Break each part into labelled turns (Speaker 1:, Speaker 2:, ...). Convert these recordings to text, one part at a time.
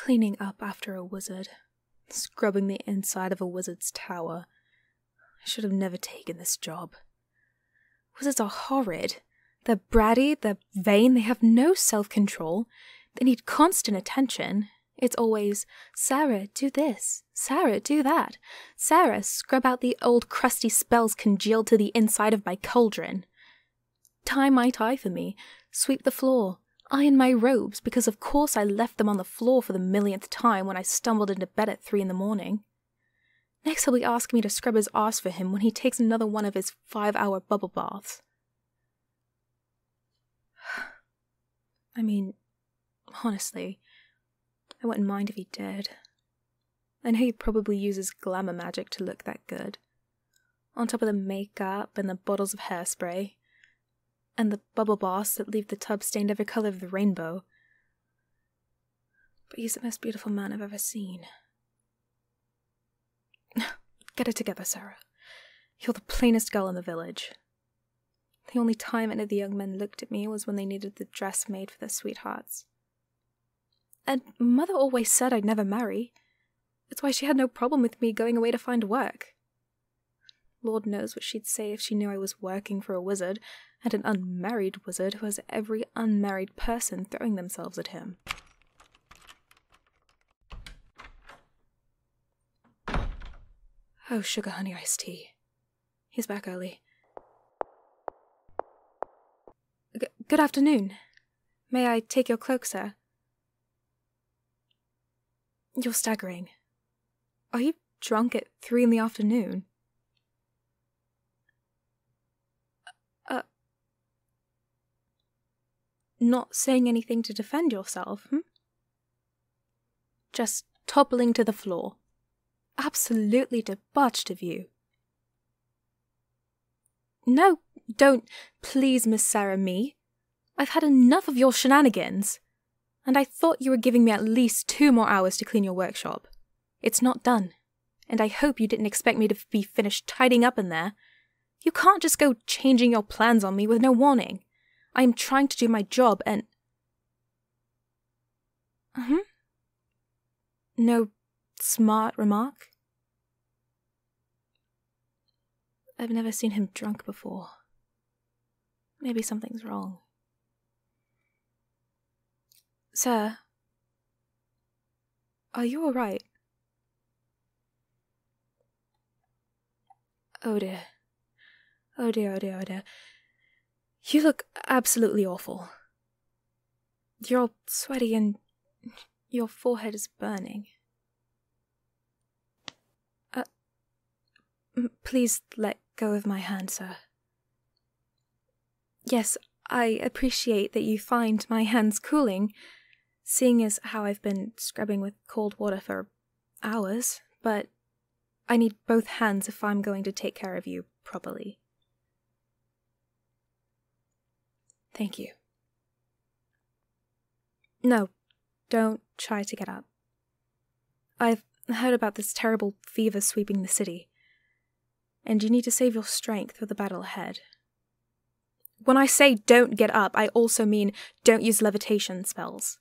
Speaker 1: Cleaning up after a wizard. Scrubbing the inside of a wizard's tower. I should have never taken this job. Wizards are horrid. They're bratty, they're vain, they have no self-control. They need constant attention. It's always, Sarah, do this. Sarah, do that. Sarah, scrub out the old crusty spells congealed to the inside of my cauldron. Tie my tie for me. Sweep the floor. Iron my robes, because of course I left them on the floor for the millionth time when I stumbled into bed at 3 a.m. Next he'll be asking me to scrub his arse for him when he takes another one of his 5-hour bubble baths. I mean, honestly, I wouldn't mind if he did. I know he probably uses glamour magic to look that good. On top of the makeup and the bottles of hairspray. And the bubble baths that leave the tub stained every colour of the rainbow. But he's the most beautiful man I've ever seen. Get it together, Sarah. You're the plainest girl in the village. The only time any of the young men looked at me was when they needed the dress made for their sweethearts. And Mother always said I'd never marry. That's why she had no problem with me going away to find work. Lord knows what she'd say if she knew I was working for a wizard, and an unmarried wizard who has every unmarried person throwing themselves at him. Oh, sugar honey iced tea. He's back early. Good afternoon. May I take your cloak, sir? You're staggering. Are you drunk at 3 p.m? Not saying anything to defend yourself, Just toppling to the floor. Absolutely debauched of you. No, don't, please, Miss Sarah, me. I've had enough of your shenanigans. And I thought you were giving me at least 2 more hours to clean your workshop. It's not done. And I hope you didn't expect me to be finished tidying up in there. You can't just go changing your plans on me with no warning. I am trying to do my job and... No smart remark? I've never seen him drunk before. Maybe something's wrong. Sir, are you all right? Oh dear. Oh dear, oh dear, oh dear. You look absolutely awful. You're all sweaty and your forehead is burning. Please let go of my hand, sir. Yes, I appreciate that you find my hands cooling, seeing as how I've been scrubbing with cold water for hours, but I need both hands if I'm going to take care of you properly. Thank you. No, don't try to get up. I've heard about this terrible fever sweeping the city, and you need to save your strength for the battle ahead. When I say don't get up, I also mean don't use levitation spells.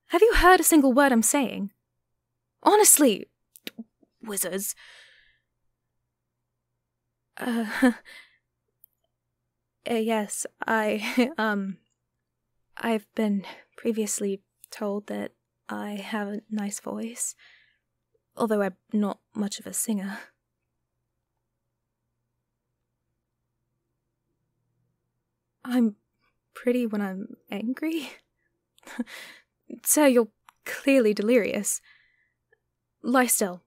Speaker 1: Have you heard a single word I'm saying? Honestly, wizards. Yes, I've been previously told that I have a nice voice, although I'm not much of a singer. I'm pretty when I'm angry? Sir, you're clearly delirious. Lie still.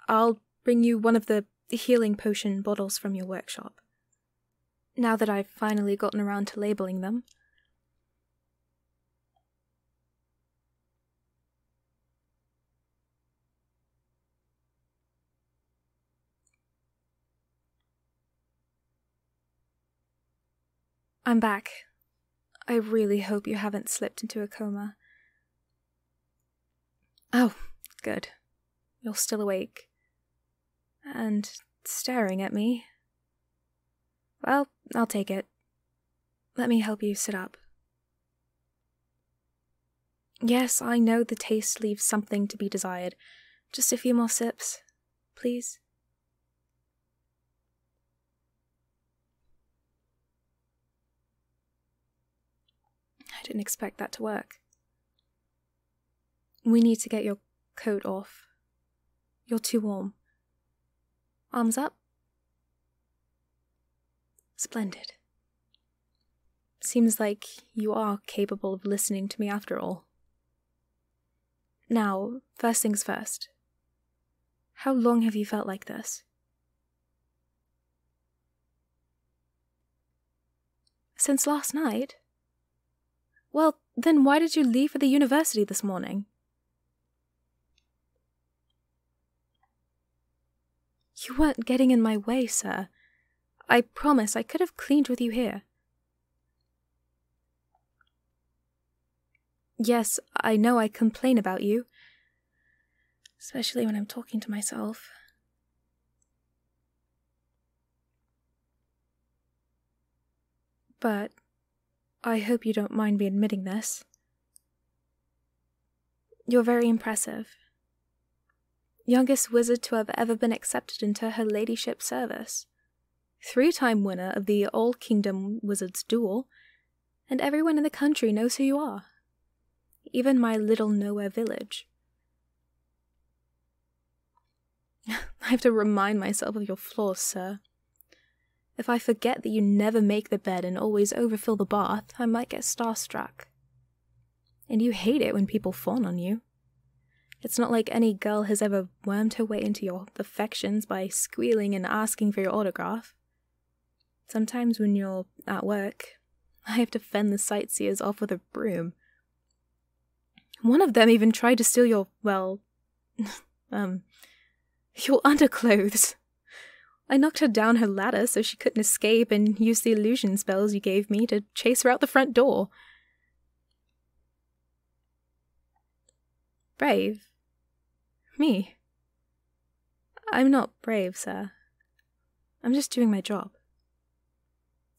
Speaker 1: I'll bring you one of the healing potion bottles from your workshop. Now that I've finally gotten around to labeling them. I'm back. I really hope you haven't slipped into a coma. Oh, good. You're still awake. And staring at me. Well, I'll take it. Let me help you sit up. Yes, I know the taste leaves something to be desired. Just a few more sips, please. I didn't expect that to work. We need to get your coat off. You're too warm. Arms up. Splendid. Seems like you are capable of listening to me after all. Now, first things first. How long have you felt like this? Since last night? Well, then why did you leave for the university this morning? You weren't getting in my way, sir. I promise I could have cleaned with you here. Yes, I know I complain about you. Especially when I'm talking to myself. But I hope you don't mind me admitting this. You're very impressive. Youngest wizard to have ever been accepted into her ladyship's service. 3-time winner of the All Kingdom Wizards Duel, and everyone in the country knows who you are. Even my little nowhere village. I have to remind myself of your flaws, sir. If I forget that you never make the bed and always overfill the bath, I might get starstruck. And you hate it when people fawn on you. It's not like any girl has ever wormed her way into your affections by squealing and asking for your autograph. Sometimes when you're at work, I have to fend the sightseers off with a broom. One of them even tried to steal your, your underclothes. I knocked her down her ladder so she couldn't escape and used the illusion spells you gave me to chase her out the front door. Brave? Me? I'm not brave, sir. I'm just doing my job.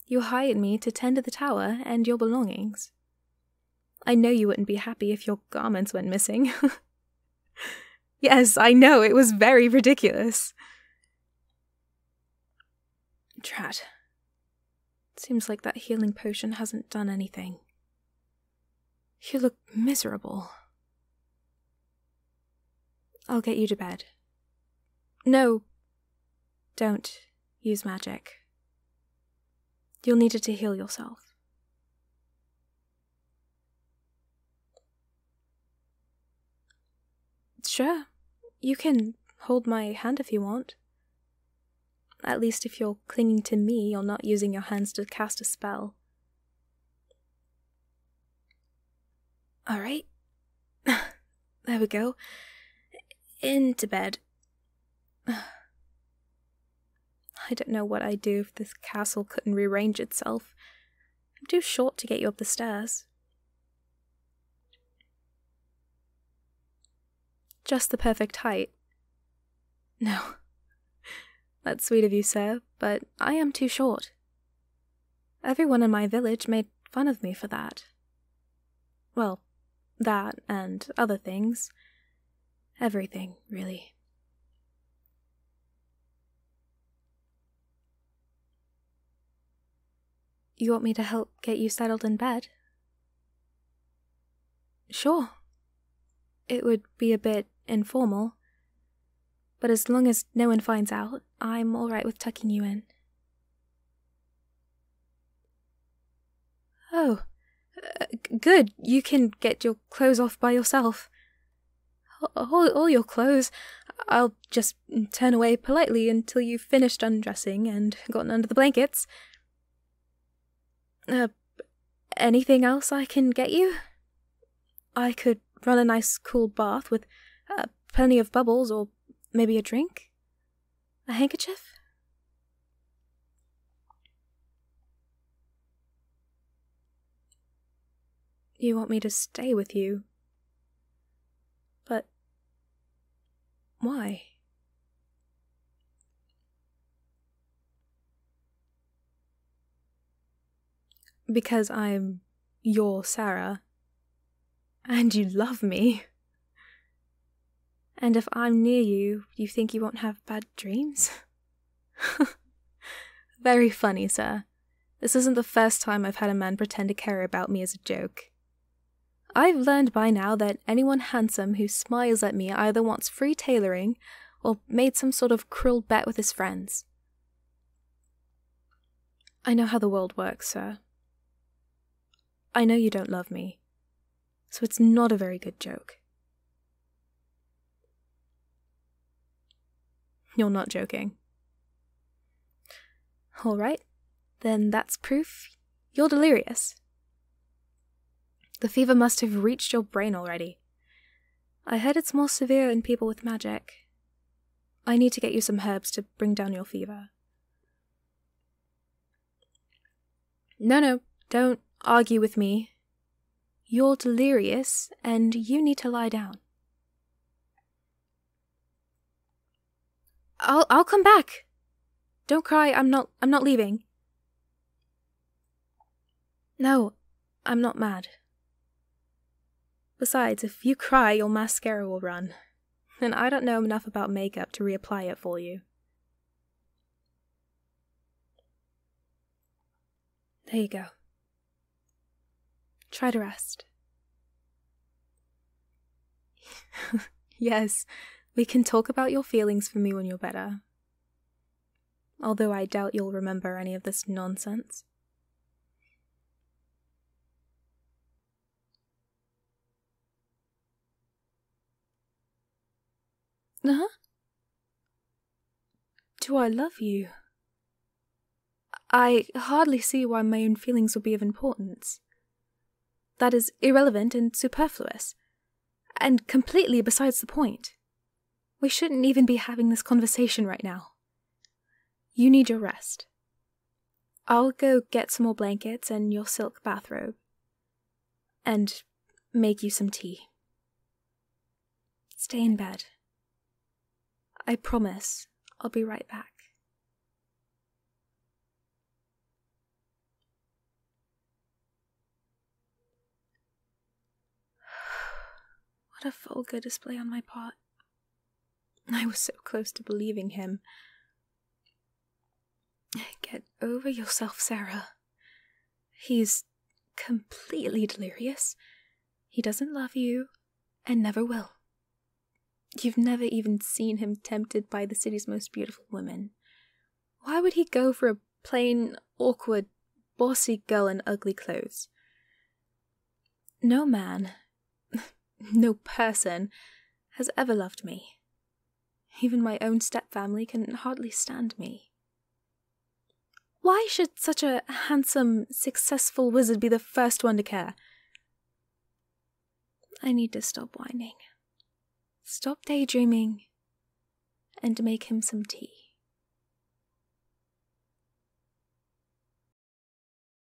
Speaker 1: You hired me to tend to the tower and your belongings. I know you wouldn't be happy if your garments went missing. Yes, I know, it was very ridiculous. Drat. Seems like that healing potion hasn't done anything. You look miserable. I'll get you to bed. No, don't use magic. You'll need it to heal yourself. Sure, you can hold my hand if you want. At least if you're clinging to me, you're not using your hands to cast a spell. Alright. There we go. Into bed. I don't know what I'd do if this castle couldn't rearrange itself. I'm too short to get you up the stairs. Just the perfect height. No. That's sweet of you, sir, but I am too short. Everyone in my village made fun of me for that. Well, that and other things. Everything, really. You want me to help get you settled in bed? Sure. It would be a bit informal, but as long as no one finds out, I'm alright with tucking you in. Oh, good. You can get your clothes off by yourself. All your clothes. I'll just turn away politely until you've finished undressing and gotten under the blankets. Anything else I can get you? I could run a nice cool bath with plenty of bubbles, or maybe a drink? A handkerchief? You want me to stay with you? But why? Because I'm your Sarah, And you love me. And if I'm near you, you think you won't have bad dreams? Very funny, sir. This isn't the first time I've had a man pretend to care about me as a joke. I've learned by now that anyone handsome who smiles at me either wants free tailoring or made some sort of cruel bet with his friends. I know how the world works, sir. I know you don't love me, so it's not a very good joke. You're not joking. All right, then that's proof you're delirious. The fever must have reached your brain already. I heard it's more severe in people with magic. I need to get you some herbs to bring down your fever. No, don't argue with me. You're delirious, and you need to lie down. I'll come back. Don't cry, I'm not leaving. No, I'm not mad. Besides, if you cry, your mascara will run, and I don't know enough about makeup to reapply it for you. There you go. Try to rest. Yes, we can talk about your feelings for me when you're better. Although I doubt you'll remember any of this nonsense. Uh-huh. Do I love you? I hardly see why my own feelings would be of importance. That is irrelevant and superfluous, and completely besides the point. We shouldn't even be having this conversation right now. You need your rest. I'll go get some more blankets and your silk bathrobe, and make you some tea. Stay in bed. I promise I'll be right back. What a vulgar display on my part. I was so close to believing him. Get over yourself, Sarah. He's completely delirious. He doesn't love you, and never will. You've never even seen him tempted by the city's most beautiful women. Why would he go for a plain, awkward, bossy girl in ugly clothes? No man, no person, has ever loved me. Even my own stepfamily can hardly stand me. Why should such a handsome, successful wizard be the first one to care? I need to stop whining. Stop daydreaming, and make him some tea.